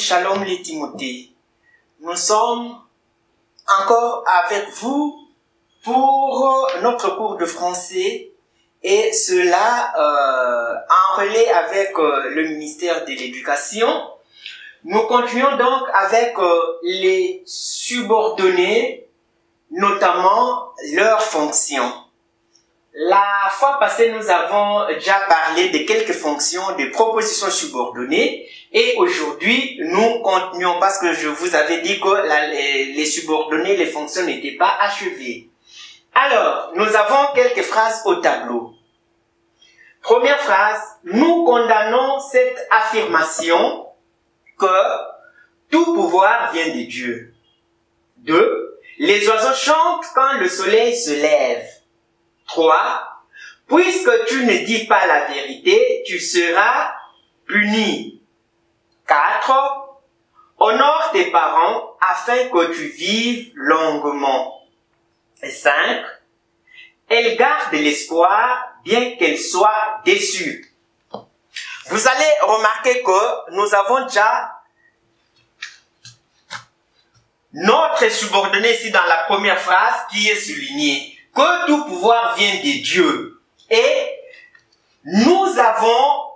Shalom les Timothées. Nous sommes encore avec vous pour notre cours de français et cela en relais avec le ministère de l'Éducation. Nous continuons donc avec les subordonnés, notamment leurs fonctions. La fois passée, nous avons déjà parlé de quelques fonctions des propositions subordonnées et aujourd'hui, nous continuons parce que je vous avais dit que les subordonnés, les fonctions n'étaient pas achevées. Alors, nous avons quelques phrases au tableau. Première phrase, nous condamnons cette affirmation que tout pouvoir vient de Dieu. 2. Les oiseaux chantent quand le soleil se lève. 3. Puisque tu ne dis pas la vérité, tu seras puni. 4. Honore tes parents afin que tu vives longuement. Et 5. Elle garde l'espoir bien qu'elle soit déçue. Vous allez remarquer que nous avons déjà notre subordonné ici dans la première phrase qui est soulignée. Que tout pouvoir vient de Dieu. Et nous avons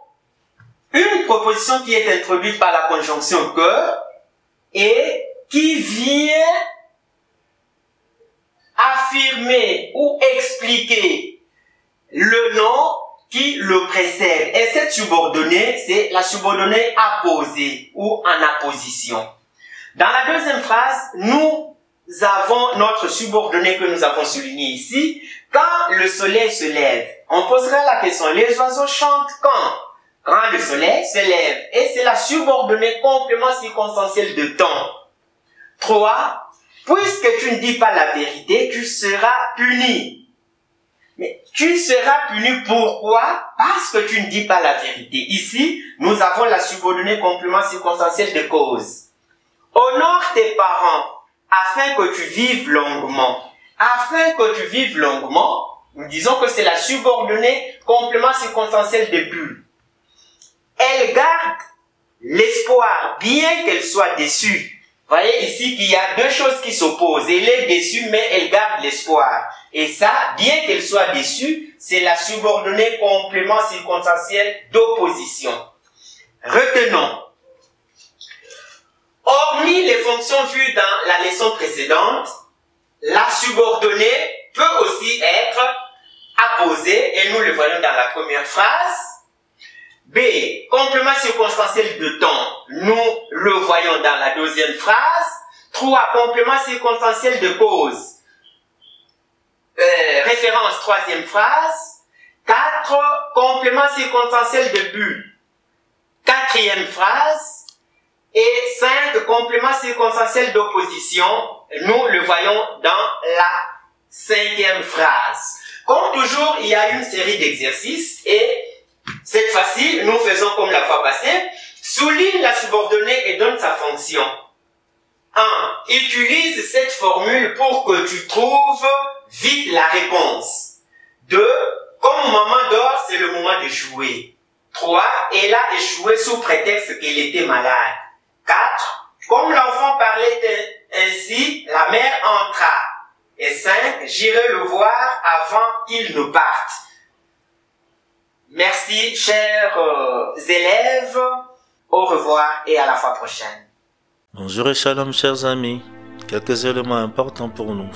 une proposition qui est introduite par la conjonction que et qui vient affirmer ou expliquer le nom qui le précède. Et cette subordonnée, c'est la subordonnée apposée ou en apposition. Dans la deuxième phrase, nous avons notre subordonné que nous avons souligné ici. Quand le soleil se lève, on posera la question, les oiseaux chantent quand? Quand le soleil se lève. Et c'est la subordonnée complément circonstanciel de temps. 3. Puisque tu ne dis pas la vérité, tu seras puni. Mais tu seras puni pourquoi? Parce que tu ne dis pas la vérité. Ici, nous avons la subordonnée complément circonstanciel de cause. Honore tes parents afin que tu vives longuement. Afin que tu vives longuement, nous disons que c'est la subordonnée complément circonstanciel de but. Elle garde l'espoir, bien qu'elle soit déçue. Vous voyez ici qu'il y a deux choses qui s'opposent. Elle est déçue, mais elle garde l'espoir. Et ça, bien qu'elle soit déçue, c'est la subordonnée complément circonstanciel d'opposition. Retenons. Hormis les fonctions vues dans la leçon précédente, la subordonnée peut aussi être apposée, et nous le voyons dans la première phrase. B. Complément circonstanciel de temps, nous le voyons dans la deuxième phrase. 3. Complément circonstanciel de cause. Référence, troisième phrase. 4. Complément circonstanciel de but. Quatrième phrase. Et 5, complément circonstanciel d'opposition, nous le voyons dans la cinquième phrase. Comme toujours, il y a une série d'exercices et cette fois-ci, nous faisons comme la fois passée. Souligne la subordonnée et donne sa fonction. 1. Utilise cette formule pour que tu trouves vite la réponse. 2. Comme maman dort, c'est le moment de jouer. 3. Elle a échoué sous prétexte qu'elle était malade. 4. Comme l'enfant parlait ainsi, la mère entra. Et 5. J'irai le voir avant qu'il ne parte. Merci, chers élèves. Au revoir et à la fois prochaine. Bonjour et shalom, chers amis. Quelques éléments importants pour nous.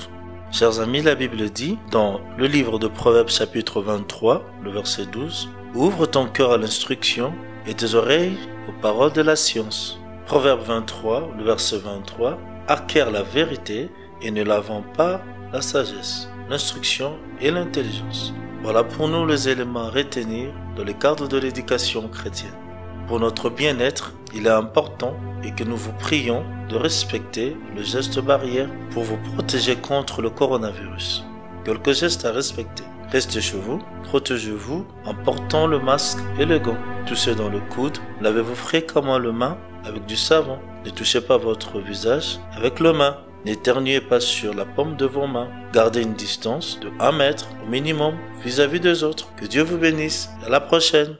Chers amis, la Bible dit, dans le livre de Proverbes chapitre 23, le verset 12, « Ouvre ton cœur à l'instruction et tes oreilles aux paroles de la science. » Proverbe 23, le verset 23, « Acquiert la vérité et ne la vends pas la sagesse, l'instruction et l'intelligence. » Voilà pour nous les éléments à retenir dans le cadre de l'éducation chrétienne. Pour notre bien-être, il est important et que nous vous prions de respecter le geste barrière pour vous protéger contre le coronavirus. Quelques gestes à respecter. Restez chez vous, protégez-vous en portant le masque et le gant. Touchez dans le coude, lavez-vous fréquemment les mains avec du savon. Ne touchez pas votre visage avec les mains. N'éternuez pas sur la paume de vos mains. Gardez une distance de 1 mètre au minimum vis-à-vis des autres. Que Dieu vous bénisse. À la prochaine.